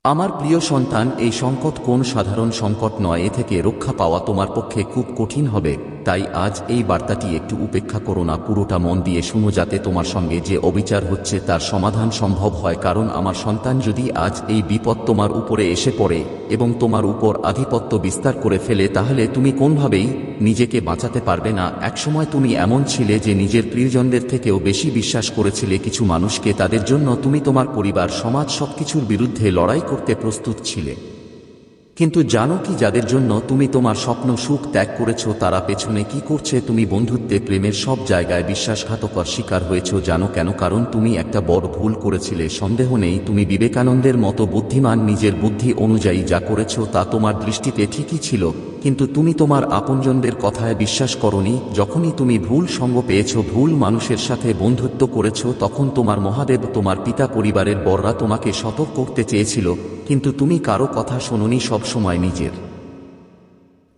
আমার প্রিয় সন্তান, এই সংকট কোন সাধারণ সংকট নয়। এ থেকে রক্ষা পাওয়া তোমার পক্ষে খুব কঠিন হবে। তাই আজ এই বার্তাটি একটু উপেক্ষা করো না, পুরোটা মন দিয়ে শুনো, যাতে তোমার সঙ্গে যে অবিচার হচ্ছে তার সমাধান সম্ভব হয়। কারণ আমার সন্তান, যদি আজ এই বিপদ তোমার উপরে এসে পড়ে এবং তোমার উপর আধিপত্য বিস্তার করে ফেলে, তাহলে তুমি কোনোভাবেই নিজেকে বাঁচাতে পারবে না। একসময় তুমি এমন ছিলে যে নিজের প্রিয়জনদের থেকেও বেশি বিশ্বাস করেছিলে কিছু মানুষকে। তাদের জন্য তুমি তোমার পরিবার, সমাজ সবকিছুর বিরুদ্ধে লড়াই করতে প্রস্তুত ছিলে। কিন্তু জানো কি, যাদের জন্য তুমি তোমার স্বপ্ন সুখ ত্যাগ করেছো, তারা পেছনে কি করছে? তুমি বন্ধুত্বে, প্রেমের সব জায়গায় বিশ্বাসঘাতকতার শিকার হয়েছো। জানো কেন? কারণ তুমি একটা বড় ভুল করেছিলে। সন্দেহ নেই তুমি বিবেকানন্দের মতো বুদ্ধিমান। নিজের বুদ্ধি অনুযায়ী যা করেছো তা তোমার দৃষ্টিতে ঠিকই ছিল, কিন্তু তুমি তোমার আপনজনদের কথায় বিশ্বাস করনি। যখনই তুমি ভুল সঙ্গ পেয়েছো, ভুল মানুষের সাথে বন্ধুত্ব করেছো, তখন তোমার মহাদেব, তোমার পিতা, পরিবারের বড়রা তোমাকে সতর্ক করতে চেয়েছিল, কিন্তু তুমি কারো কথা শোনোনি। সবসময় নিজের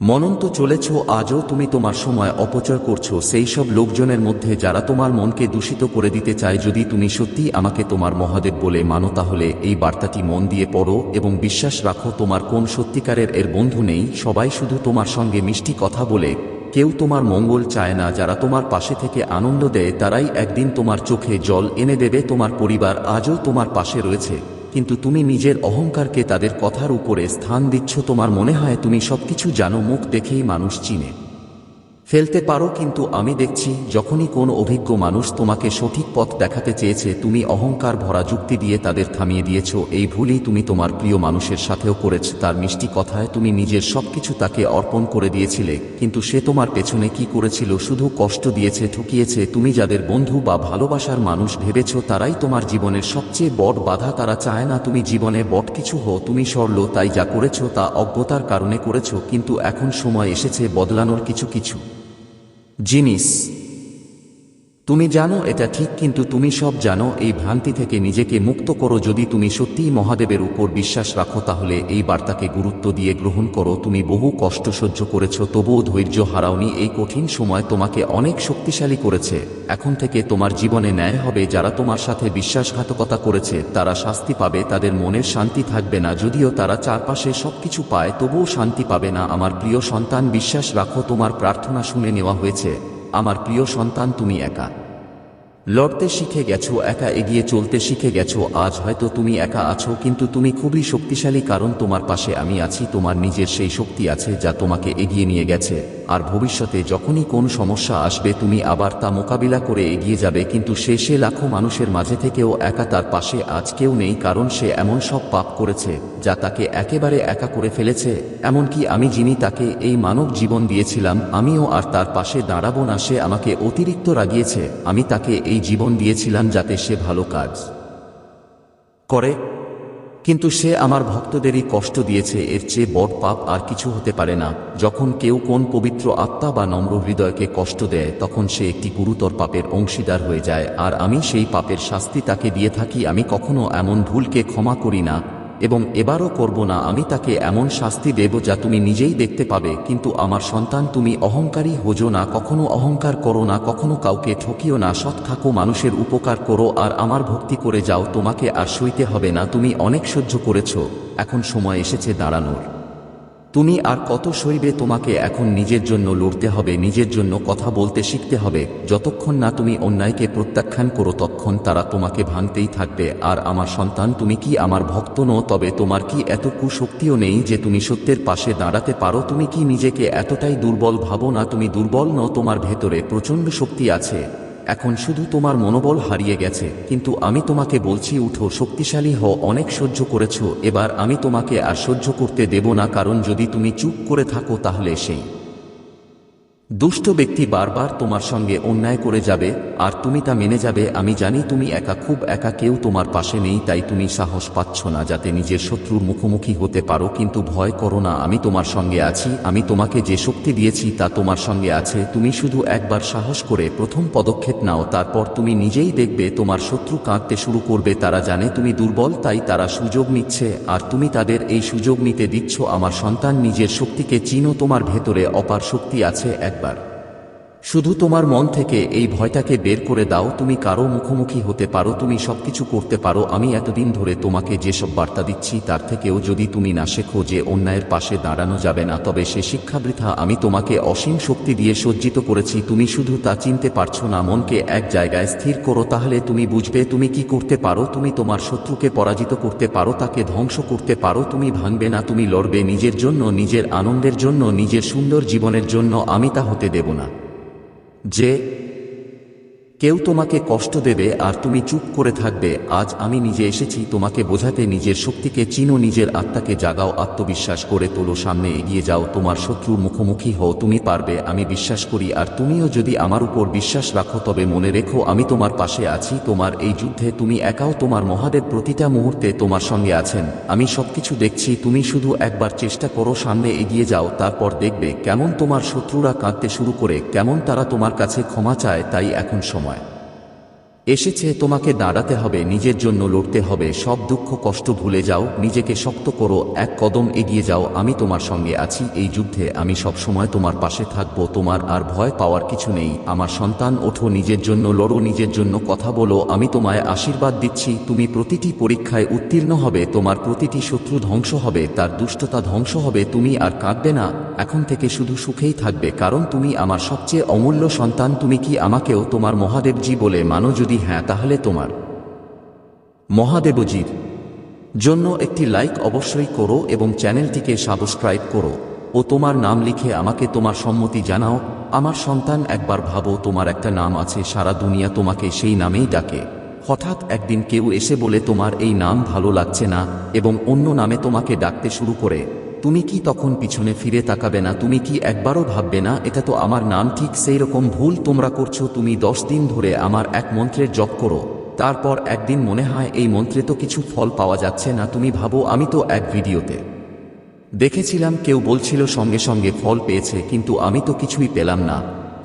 মনন্ত চলেছ। আজও তুমি তোমার সময় অপচয় করছো সেই সব লোকজনের মধ্যে যারা তোমার মনকে দূষিত করে দিতে চায়। যদি তুমি সত্যিই আমাকে তোমার মহাদেব বলে মানো, তাহলে এই বার্তাটি মন দিয়ে পড়ো এবং বিশ্বাস রাখো, তোমার কোন সত্যিকারের এর বন্ধু নেই। সবাই শুধু তোমার সঙ্গে মিষ্টি কথা বলে, কেউ তোমার মঙ্গল চায় না। যারা তোমার পাশে থেকে আনন্দ দেয়, তারাই একদিন তোমার চোখে জল এনে দেবে। তোমার পরিবার আজও তোমার পাশে রয়েছে, কিন্তু তুমি নিজের অহংকারকে তাদের কথার উপরে স্থান দিচ্ছ। তোমার মনে হয় তুমি সবকিছু জানো, মুখ দেখেই মানুষ চিনে ফেলতে পারো। কিন্তু আমি দেখছি, যখনই কোন অভিজ্ঞ মানুষ তোমাকে সঠিক পথ দেখাতে চেয়েছে, তুমি অহংকার ভরা যুক্তি দিয়ে তাদের থামিয়ে দিয়েছ। এই ভুলই তুমি তোমার প্রিয় মানুষের সাথেও করেছ। তার মিষ্টি কথায় তুমি নিজের সবকিছু তাকে অর্পণ করে দিয়েছিলে, কিন্তু সে তোমার পেছনে কি করেছিল? শুধু কষ্ট দিয়েছে, ঠকিয়েছে। তুমি যাদের বন্ধু বা ভালোবাসার মানুষ ভেবেছ, তারাই তোমার জীবনের সবচেয়ে বড় বাধা। তারা চায় না তুমি জীবনে বড় কিছু হও। তুমি সরল, তাই যা করেছ তা অজ্ঞতার কারণে করেছ। কিন্তু এখন সময় এসেছে বদলানোর কিছু কিছু জিনিস। তুমি জানো এটা ঠিক, কিন্তু তুমি সব জানো। এই ভ্রান্তি থেকে নিজেকে মুক্ত করো। যদি তুমি সত্যিই মহাদেবের উপর বিশ্বাস রাখো, তাহলে এই বার্তাকে গুরুত্ব দিয়ে গ্রহণ করো। তুমি বহু কষ্ট সহ্য করেছ, তবুও ধৈর্য হারাওনি। এই কঠিন সময় তোমাকে অনেক শক্তিশালী করেছে। এখন থেকে তোমার জীবনে ন্যায় হবে। যারা তোমার সাথে বিশ্বাসঘাতকতা করেছে, তারা শাস্তি পাবে। তাদের মনের শান্তি থাকবে না। যদিও তারা চারপাশে সবকিছু পায়, তবুও শান্তি পাবে না। আমার প্রিয় সন্তান, বিশ্বাস রাখো, তোমার প্রার্থনা শুনে নেওয়া হয়েছে। আমার প্রিয় সন্তান, তুমি একা লড়তে শিখে গেছো, একা এগিয়ে চলতে শিখে গেছো। আজ হয়তো তুমি একা আছো, কিন্তু তুমি খুবই শক্তিশালী, কারণ তোমার পাশে আমি আছি। তোমার নিজের সেই শক্তি আছে যা তোমাকে এগিয়ে নিয়ে গেছে, আর ভবিষ্যতে যখনই কোন সমস্যা আসবে, তুমি আবার তা মোকাবিলা করে এগিয়ে যাবে। কিন্তু সে লাখো মানুষের মাঝে থেকেও একা। তার পাশে আজ কেউ নেই, কারণ সে এমন সব পাপ করেছে যা তাকে একেবারে একা করে ফেলেছে। এমনকি আমি, যিনি তাকে এই মানব জীবন দিয়েছিলাম, আমিও আর তার পাশে দাঁড়াবো না। সে আমাকে অতিরিক্ত রাগিয়েছে। আমি তাকে এই জীবন দিয়েছিলাম যাতে সে ভালো কাজ করে, কিন্তু সে আমার ভক্তদেরই কষ্ট দিয়েছে। এর চেয়ে বড় পাপ আর কিছু হতে পারে না। যখন কেউ কোন পবিত্র আত্মা বা নম্র হৃদয়কে কষ্ট দেয়, তখন সে একটি গুরুতর পাপের অংশীদার হয়ে যায়, আর আমি সেই পাপের শাস্তি তাকে দিয়ে থাকি। আমি কখনো এমন ভুলকে ক্ষমা করি না, এবং এবারও করব না। আমি তাকে এমন শাস্তি দেব যা তুমি নিজেই দেখতে পাবে। কিন্তু আমার সন্তান, তুমি অহংকারী হোজো না, কখনো অহংকার করো না, কখনো কাউকে ঠকিও না। সৎ থাকো, মানুষের উপকার করো, আর আমার ভক্তি করে যাও। তোমাকে আর সইতে হবে না। তুমি অনেক সহ্য করেছো, এখন সময় এসেছে দাঁড়ানোর। তুমি আর কত সইবে? তোমাকে এখন নিজের জন্য লড়তে হবে, নিজের জন্য কথা বলতে শিখতে হবে। যতক্ষণ না তুমি অন্যায়কে প্রত্যাখ্যান করো, ততক্ষণ তারা তোমাকে ভাঙতেই থাকবে। আর আমার সন্তান, তুমি কি আমার ভক্ত নও? তবে তোমার কি এত কুশক্তিও নেই যে তুমি সত্যের পাশে দাঁড়াতে পারো? তুমি কি নিজেকে এতটাই দুর্বল ভাবো না? তুমি দুর্বল নও, তোমার ভেতরে প্রচণ্ড শক্তি আছে। এখন শুধু তোমার মনোবল হারিয়ে গেছে। কিন্তু আমি তোমাকে বলছি, উঠো, শক্তিশালী হও। অনেক সহ্য করেছো, এবার আমি তোমাকে আর সহ্য করতে দেব না। কারণ যদি তুমি চুপ করে থাকো, তাহলে সেই দুষ্ট ব্যক্তি বারবার তোমার সঙ্গে অন্যায় করে যাবে, আর তুমি তা মেনে যাবে। আমি জানি তুমি একা, খুব একা, কেউ তোমার পাশে নেই। তাই তুমি সাহস পাচ্ছ না যাতে নিজের শত্রুর মুখোমুখি হতে পারো। কিন্তু ভয় করো না, আমি তোমার সঙ্গে আছি। আমি তোমাকে যে শক্তি দিয়েছি তা তোমার সঙ্গে আছে। তুমি শুধু একবার সাহস করে প্রথম পদক্ষেপ নাও, তারপর তুমি নিজেই দেখবে তোমার শত্রু কাঁদতে শুরু করবে। তারা জানে তুমি দুর্বল, তাই তারা সুযোগ নিচ্ছে, আর তুমি তাদের এই সুযোগ নিতে দিচ্ছ। আমার সন্তান, নিজের শক্তিকে চিনো। তোমার ভেতরে অপার শক্তি আছে। একবার শুধু তোমার মন থেকে এই ভয়টাকে বের করে দাও। তুমি কারো মুখোমুখি হতে পারো, তুমি সবকিছু করতে পারো। আমি এতদিন ধরে তোমাকে যেসব বার্তা দিচ্ছি তার থেকেও যদি তুমি না শেখো যে অন্যায়ের পাশে দাঁড়ানো যাবে না, তবে সে শিক্ষা বৃথা। আমি তোমাকে অসীম শক্তি দিয়ে সজ্জিত করেছি, তুমি শুধু তা চিনতে পারছো না। মনকে এক জায়গায় স্থির করো, তাহলে তুমি বুঝবে তুমি কি করতে পারো। তুমি তোমার শত্রুকে পরাজিত করতে পারো, তাকে ধ্বংস করতে পারো। তুমি ভাঙবে না, তুমি লড়বে নিজের জন্য, নিজের আনন্দের জন্য, নিজের সুন্দর জীবনের জন্য। আমি তা হতে দেব না যে কেউ তোমাকে কষ্ট দেবে আর তুমি চুপ করে থাকবে। আজ আমি নিজে এসেছি তোমাকে বোঝাতে, নিজের শক্তিকে চিনো, নিজের আত্মাকে জাগাও, আত্মবিশ্বাস করে তোলো, সামনে এগিয়ে যাও, তোমার শত্রুর মুখোমুখি হও। তুমি পারবে, আমি বিশ্বাস করি। আর তুমিও যদি আমার উপর বিশ্বাস রাখো তবে মনে রেখো আমি তোমার পাশে আছি। তোমার এই যুদ্ধে তুমি একাও, তোমার মহাদেব প্রতিটা মুহূর্তে তোমার সঙ্গে আছেন। আমি সবকিছু দেখছি, তুমি শুধু একবার চেষ্টা করো, সামনে এগিয়ে যাও। তারপর দেখবে কেমন তোমার শত্রুরা কাঁদতে শুরু করে, কেমন তারা তোমার কাছে ক্ষমা চায়। তাই এখন সময় এসেছে, তোমাকে দাঁড়াতে হবে, নিজের জন্য লড়তে হবে। সব দুঃখ কষ্ট ভুলে যাও, নিজেকে শক্ত করো, এক কদম এগিয়ে যাও। আমি তোমার সঙ্গে আছি এই যুদ্ধে, আমি সব সময় তোমার পাশে থাকবো। তোমার আর ভয় পাওয়ার কিছু নেই আমার সন্তান। ওঠো, নিজের জন্য লড়ো, নিজের জন্য কথা বলো। আমি তোমায় আশীর্বাদ দিচ্ছি, তুমি প্রতিটি পরীক্ষায় উত্তীর্ণ হবে, তোমার প্রতিটি শত্রু ধ্বংস হবে, তার দুষ্টতা ধ্বংস হবে। তুমি আর কাঁদবে না, এখন থেকে শুধু সুখেই থাকবে, কারণ তুমি আমার সবচেয়ে অমূল্য সন্তান। তুমি কি আমাকেও তোমার মহাদেবজি বলে মানো? যদি হ্যাঁ, তাহলে তোমার মহাদেবজির জন্য একটি লাইক অবশ্যই করো এবং চ্যানেলটিকে সাবস্ক্রাইব করো ও তোমার নাম লিখে আমাকে তোমার সম্মতি জানাও। আমার সন্তান, একবার ভাবো, তোমার একটা নাম আছে, সারা দুনিয়া তোমাকে সেই নামেই ডাকে। হঠাৎ একদিন কেউ এসে বলে তোমার এই নাম ভালো লাগছে না এবং অন্য নামে তোমাকে ডাকতে শুরু করে, তুমি কি তখন পিছনে ফিরে তাকাবে না? তুমি কি একবারও ভাববে না এটা তো আমার নাম? ঠিক সেই রকম ভুল তোমরা করছো। তুমি 10 দিন ধরে আমার এক মন্ত্রের জপ করো, তারপর একদিন মনে হয় এই মন্ত্রে তো কিছু ফল পাওয়া যাচ্ছে না। তুমি ভাবো, আমি তো এক ভিডিওতে দেখেছিলাম কেউ বলছিল সঙ্গে সঙ্গে ফল পেয়েছে, কিন্তু আমি তো কিছুই পেলাম না।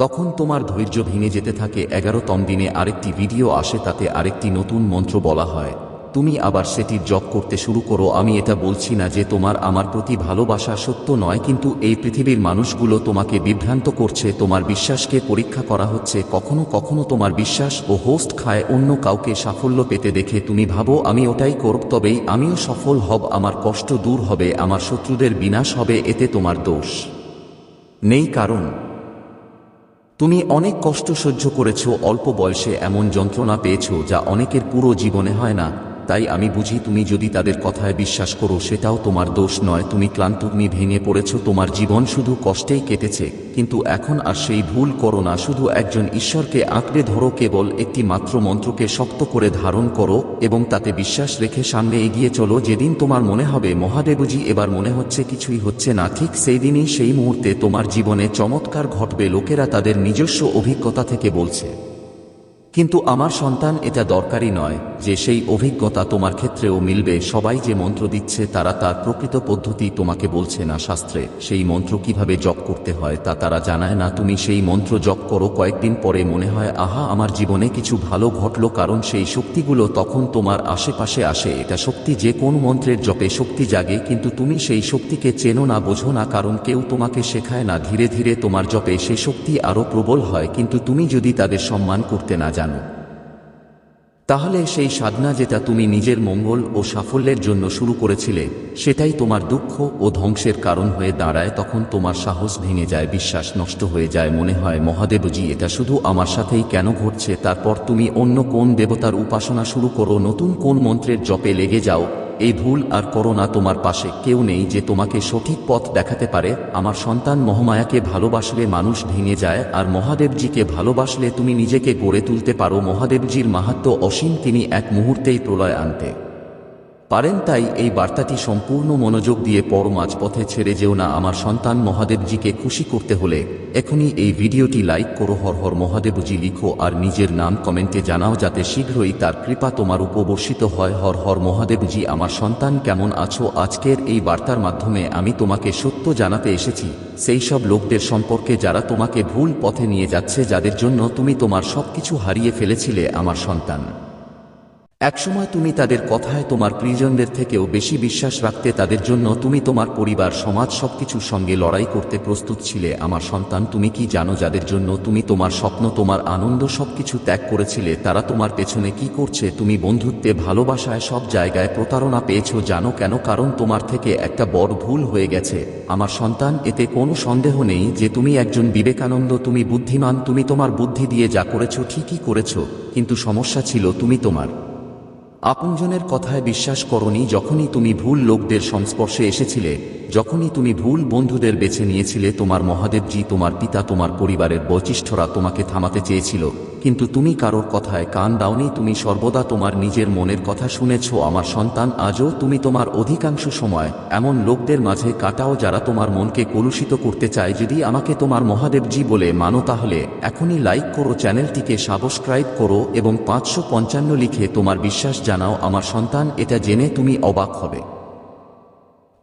তখন তোমার ধৈর্য ভেঙে যেতে থাকে। 11তম দিনে আরেকটি ভিডিও আসে, তাতে আরেকটি নতুন মন্ত্র বলা হয়। তুমি আবার সেটির জপ করতে শুরু করো। আমি এটা বলছি না যে তোমার আমার প্রতি ভালোবাসা সত্য নয়, কিন্তু এই পৃথিবীর মানুষগুলো তোমাকে বিভ্রান্ত করছে, তোমার বিশ্বাসকে পরীক্ষা করা হচ্ছে। কখনো কখনো তোমার বিশ্বাস ও হোস্ট খায় অন্য কাউকে সাফল্য পেতে দেখে তুমি ভাবো আমি ওটাই করব, তবেই আমিও সফল হব, আমার কষ্ট দূর হবে, আমার শত্রুদের বিনাশ হবে। এতে তোমার দোষ নেই, কারণ তুমি অনেক কষ্ট সহ্য করেছ, অল্প বয়সে এমন যন্ত্রণা পেয়েছ যা অনেকের পুরো জীবনে হয় না। তাই আমি বুঝি, তুমি যদি তাদের কথায় বিশ্বাস করো সেটাও তোমার দোষ নয়। তুমি ক্লান্ত, তুমি ভেঙে পড়েছ, তোমার জীবন শুধু কষ্টেই কেটেছে, কিন্তু এখন আর সেই ভুল করো না। শুধু একজন ঈশ্বরকে আঁকড়ে ধরো, কেবল একটি মাত্র মন্ত্রকে শক্ত করে ধারণ করো এবং তাতে বিশ্বাস রেখে সামনে এগিয়ে চলো। যেদিন তোমার মনে হবে মহাদেবজি এবার মনে হচ্ছে কিছুই হচ্ছে না, ঠিক সেই দিনই, সেই মুহূর্তে তোমার জীবনে চমৎকার ঘটবে। লোকেরা তাদের নিজস্ব অভিজ্ঞতা থেকে বলছে, কিন্তু আমার সন্তান, এটা দরকারই নয় যে সেই অভিজ্ঞতা তোমার ক্ষেত্রেও মিলবে। সবাই যে মন্ত্র দিচ্ছে তারা তার প্রকৃত পদ্ধতি তোমাকে বলছে না। শাস্ত্রে সেই মন্ত্র কিভাবে জপ করতে হয় তা তারা জানায় না। তুমি সেই মন্ত্র জপ করো, কয়েকদিন পরে মনে হয় আহা, আমার জীবনে কিছু ভালো ঘটলো, কারণ সেই শক্তিগুলো তখন তোমার আশেপাশে আসে। এটা শক্তি, যে কোন মন্ত্রের জপে শক্তি জাগে, কিন্তু তুমি সেই শক্তিকে চেনো না, বোঝো না, কারণ কেউ তোমাকে শেখায় না। ধীরে ধীরে তোমার জপে সে শক্তি আরো প্রবল হয়, কিন্তু তুমি যদি তাদের সম্মান করতে না জানো, তাহলে সেই সাধনা যেটা তুমি নিজের মঙ্গল ও সাফল্যের জন্য শুরু করেছিলে সেটাই তোমার দুঃখ ও ধ্বংসের কারণ হয়ে দাঁড়ায়। তখন তোমার সাহস ভেঙে যায়, বিশ্বাস নষ্ট হয়ে যায়, মনে হয় মহাদেবজি এটা শুধু আমার সাথেই কেন ঘটছে। তারপর তুমি অন্য কোন দেবতার উপাসনা শুরু করো, নতুন কোন মন্ত্রের জপে লেগে যাও। এই ভুল আর করো না। তোমার পাশে কেউ নেই যে তোমাকে সঠিক পথ দেখাতে পারে। আমার সন্তান, মহামায়াকে ভালোবাসলে মানুষ ভেঙে যায়, আর মহাদেবজিকে ভালোবাসলে তুমি নিজেকে গড়ে তুলতে পারো। মহাদেবজির মাহাত্ম্য অসীম, তিনি এক মুহূর্তেই প্রলয় আনতে পারেন। তাই এই বার্তাটি সম্পূর্ণ মনোযোগ দিয়ে পড়ো, মাঝপথে ছেড়ে যেও না। আমার সন্তান, মহাদেবজিকে খুশি করতে হলে এখনই এই ভিডিওটি লাইক করো, হর হর মহাদেবজি লিখো আর নিজের নাম কমেন্টে জানাও, যাতে শীঘ্রই তার কৃপা তোমার উপর বর্ষিত হয়। হর হর মহাদেবজি। আমার সন্তান, কেমন আছো? আজকের এই বার্তার মাধ্যমে আমি তোমাকে সত্য জানাতে এসেছি, সেই সব লোকদের সম্পর্কে যারা তোমাকে ভুল পথে নিয়ে যাচ্ছে, যাদের জন্য তুমি তোমার সবকিছু হারিয়ে ফেলেছিলে। আমার সন্তান, একসময় তুমি তাদের কথায় তোমার প্রিয়জনদের থেকেও বেশি বিশ্বাস রাখতে, তাদের জন্য তুমি তোমার পরিবার, সমাজ সবকিছুর সঙ্গে লড়াই করতে প্রস্তুত ছিলে। আমার সন্তান, তুমি কি জানো যাদের জন্য তুমি তোমার স্বপ্ন, তোমার আনন্দ সবকিছু ত্যাগ করেছিলে, তারা তোমার পেছনে কি করছে? তুমি বন্ধুত্বে, ভালোবাসায়, সব জায়গায় প্রতারণা পেয়েছো। জানো কেন? কারণ তোমার থেকে একটা বড় ভুল হয়ে গেছে আমার সন্তান। এতে কোনো সন্দেহ নেই যে তুমি একজন বিবেকানন্দ, তুমি বুদ্ধিমান, তুমি তোমার বুদ্ধি দিয়ে যা করেছো ঠিকই করেছো, কিন্তু সমস্যা ছিল তুমি তোমার আপনজনের কথায় বিশ্বাস করনি। যখনই তুমি ভুল লোকদের সংস্পর্শে এসেছিলে, যখনই তুমি ভুল বন্ধুদের বেছে নিয়েছিলে, তোমার মহাদেবজি, তোমার পিতা, তোমার পরিবারের বৈশিষ্ট্যরা তোমাকে থামাতে চেয়েছিল, কিন্তু তুমি কারোর কথায় কান দাওনি। তুমি সর্বদা তোমার নিজের মনের কথা শুনেছ। আমার সন্তান, আজও তুমি তোমার অধিকাংশ সময় এমন লোকদের মাঝে কাটাও যারা তোমার মনকে কলুষিত করতে চায়। যদি আমাকে তোমার মহাদেবজি বলে মানো তাহলে এখনই লাইক করো, চ্যানেলটিকে সাবস্ক্রাইব করো এবং 555 লিখে তোমার বিশ্বাস জানাও। আমার সন্তান, এটা জেনে তুমি অবাক হবে,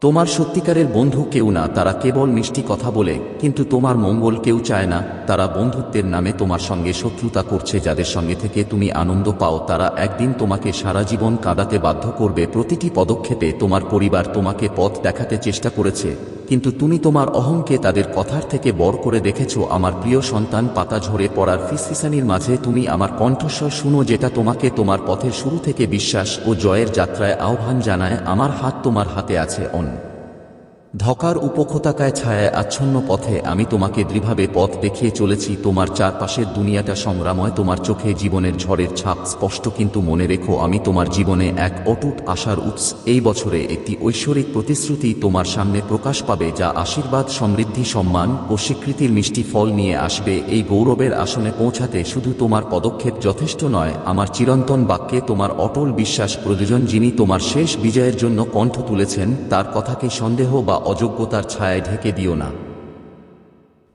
তোমার সত্যিকারের বন্ধু কেউ না, তারা কেবল মিষ্টি কথা বলে, কিন্তু তোমার মঙ্গল কেউ চায় না। তারা বন্ধুত্বের নামে তোমার সঙ্গে শত্রুতা করছে। যাদের সঙ্গে থেকে তুমি আনন্দ পাও, তারা একদিন তোমাকে সারা জীবন কাঁদাতে বাধ্য করবে। প্রতিটি পদক্ষেপে তোমার পরিবার তোমাকে পথ দেখাতে চেষ্টা করেছে, কিন্তু তুমি তোমার অহংকে তাদের কথার থেকে বড় করে দেখেছো। আমার প্রিয় সন্তান, পাতা ঝরে পড়ার ফিসফিসানির মাঝে তুমি আমার কণ্ঠস্বর শুনো, যেটা তোমাকে তোমার পথের শুরু থেকে বিশ্বাস ও জয়ের যাত্রায় আহ্বান জানায়। আমার হাত তোমার হাতে আছে। ধকার উপত্যকায় ছায়ায় আচ্ছন্ন পথে আমি তোমাকে দৃঢ়ভাবে পথ দেখিয়ে চলেছি। তোমার চারপাশের দুনিয়াটা সংগ্রাময়, তোমার চোখে জীবনের ঝড়ের ছাপ স্পষ্ট, কিন্তু মনে রেখো, আমি তোমার জীবনে এক অটুট আশার উৎস। এই বছরে একটি ঐশ্বরিক প্রতিশ্রুতি তোমার সামনে প্রকাশ পাবে, যা আশীর্বাদ, সমৃদ্ধি, সম্মান ও স্বীকৃতির মিষ্টি ফল নিয়ে আসবে। এই গৌরবের আসনে পৌঁছাতে শুধু তোমার পদক্ষেপ যথেষ্ট নয়, আমার চিরন্তন বাক্যে তোমার অটল বিশ্বাস প্রয়োজন। যিনি তোমার শেষ বিজয়ের জন্য কণ্ঠ তুলেছেন, তার কথাকে সন্দেহ বা অযোগ্যতার ছায়ায় ঢেকে দিও না,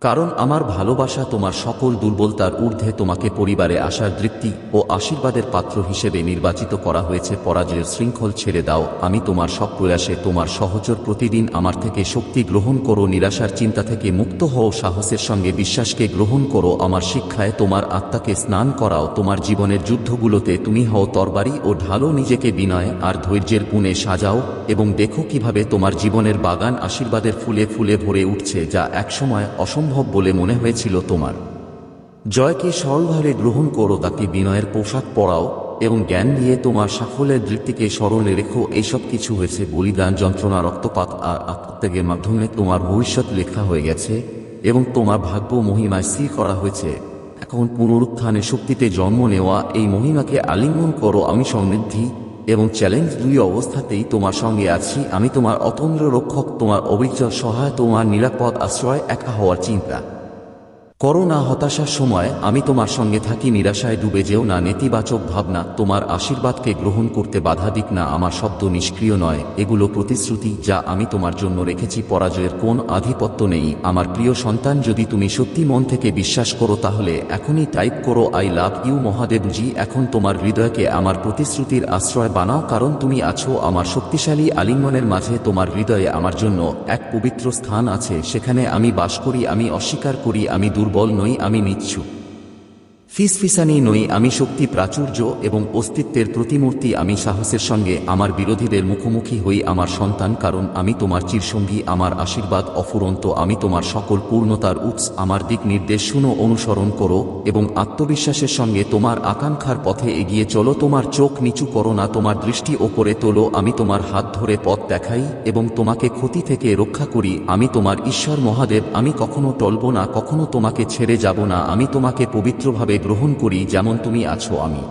কারণ আমার ভালোবাসা তোমার সকল দুর্বলতার ঊর্ধ্বে। তোমাকে পরিবারে আসার তৃপ্তি ও আশীর্বাদের পাত্র হিসেবে নির্বাচিত করা হয়েছে। পরাজয়ের শৃঙ্খল ছেড়ে দাও, আমি তোমার সব প্রয়াসে তোমার সহচর। প্রতিদিন আমার থেকে শক্তি গ্রহণ করো, নিরাশার চিন্তা থেকে মুক্ত হও, সাহসের সঙ্গে বিশ্বাসকে গ্রহণ করো। আমার শিক্ষায় তোমার আত্মাকে স্নান করাও, তোমার জীবনের যুদ্ধগুলোতে তুমি হও তরবারি ও ঢালো। নিজেকে বিনয় আর ধৈর্যের গুণে সাজাও এবং দেখো কিভাবে তোমার জীবনের বাগান আশীর্বাদের ফুলে ফুলে ভরে উঠছে, যা একসময় অসম্ভব বলে মনে হয়েছিল। তোমার জয়কে সরলভাবে গ্রহণ করো, তাকে বিনয়ের পোশাক পরাও এবং জ্ঞান দিয়ে তোমার সাফল্যের দৃষ্টিকে স্মরণে রেখো। এইসব কিছু হয়েছে বলিদান, যন্ত্রণা, রক্তপাত আর আত্মত্যাগের মাধ্যমে। তোমার ভবিষ্যৎ লেখা হয়ে গেছে এবং তোমার ভাগ্য মহিমায় স্থির করা হয়েছে। এখন পুনরুত্থানের শক্তিতে জন্ম নেওয়া এই মহিমাকে আলিঙ্গন করো। আমি সমৃদ্ধি এবং চ্যালেঞ্জ দুই অবস্থাতেই তোমার সঙ্গে আছি। আমি তোমার অতন্দ্র রক্ষক, তোমার অবিচল সহায়, তোমার নিরাপদ আশ্রয়। একা হওয়ার চিন্তা করো না, হতাশার সময় আমি তোমার সঙ্গে থাকি। নিরাশায় ডুবে যেও না, নেতিবাচক ভাবনা তোমার আশীর্বাদকে গ্রহণ করতে বাধা দিক না। আমার শব্দ নিষ্ক্রিয় নয়, এগুলো প্রতিশ্রুতি যা আমি তোমার জন্য রেখেছি। পরাজয়ের কোন আধিপত্য নেই আমার প্রিয় সন্তান। যদি তুমি সত্যি মন থেকে বিশ্বাস করো তাহলে এখনই টাইপ করো, আই লাভ ইউ মহাদেবজি। এখন তোমার হৃদয়কে আমার প্রতিশ্রুতির আশ্রয় বানাও, কারণ তুমি আছো আমার শক্তিশালী আলিঙ্গনের মাঝে। তোমার হৃদয়ে আমার জন্য এক পবিত্র স্থান আছে, সেখানে আমি বাস করি। আমি অস্বীকার করি আমি দুর্বল নই, আমি নিচ্ছুক ফিসফিসানি নই, আমি শক্তি, প্রাচুর্য এবং অস্তিত্বের প্রতিমূর্তি। আমি সাহসের সঙ্গে আমার বিরোধীদের মুখোমুখি হই আমার সন্তান, কারণ আমি তোমার চিরসঙ্গী। আমার আশীর্বাদ অফুরন্ত, আমি তোমার সকল পূর্ণতার উৎস। আমার দিক নির্দেশ শুনো, অনুসরণ করো এবং আত্মবিশ্বাসের সঙ্গে তোমার আকাঙ্ক্ষার পথে এগিয়ে চলো। তোমার চোখ নিচু করো না, তোমার দৃষ্টি ওপরে তোলো। আমি তোমার হাত ধরে পথ দেখাই এবং তোমাকে ক্ষতি থেকে রক্ষা করি। আমি তোমার ঈশ্বর মহাদেব, আমি কখনো টলব না, কখনো তোমাকে ছেড়ে যাব না। আমি তোমাকে পবিত্রভাবে গ্রহণ করি যেমন তুমি আছো। আমি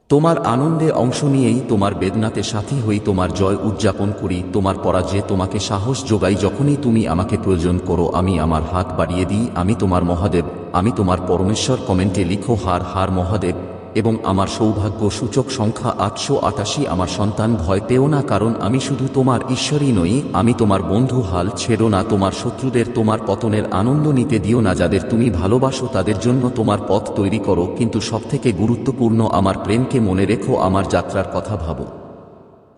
তোমার আনন্দে অংশ নিয়েই তোমার বেদনাতে সাথী হই, তোমার জয় উদযাপন করি। তোমার পরাজয়ে তোমাকে সাহস যোগাই। যখনই তুমি আমাকে প্রয়োজন করো আমি আমার হাত বাড়িয়ে দিই। আমি তোমার মহাদেব, আমি তোমার পরমেশ্বর। কমেন্টে লিখো হার হার মহাদেব এবং আমার সৌভাগ্য সূচক সংখ্যা 888। আমার সন্তান, ভয় পেও না, কারণ আমি শুধু তোমার ঈশ্বরই নই, আমি তোমার বন্ধু। হাল ছেড়ো না, তোমার শত্রুদের তোমার পতনের আনন্দ নিতে দিও না। যাদের তুমি ভালোবাসো তাদের জন্য তোমার পথ তৈরি করো, কিন্তু সবথেকে গুরুত্বপূর্ণ আমার প্রেমকে মনে রেখো, আমার যাত্রার কথা ভাবো।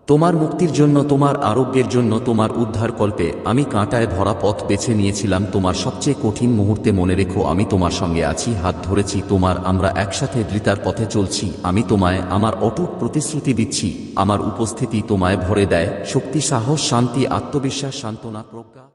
তোমার মুক্তির জন্য, তোমার আরোগ্যের জন্য, তোমার উদ্ধার কল্পে আমি কাঁটায় ভরা পথ বেছে নিয়েছিলাম। তোমার সবচেয়ে কঠিন মুহূর্তে মনে রেখো আমি তোমার সঙ্গে আছি, হাত ধরেছি তোমার, আমরা একসাথে দৃঢ়তার পথে চলছি। আমি তোমায় আমার অটুট প্রতিশ্রুতি দিচ্ছি, আমার উপস্থিতি তোমায় ভরে দেয় শক্তি, সাহস, শান্তি, আত্মবিশ্বাস, সান্ত্বনা, প্রজ্ঞা।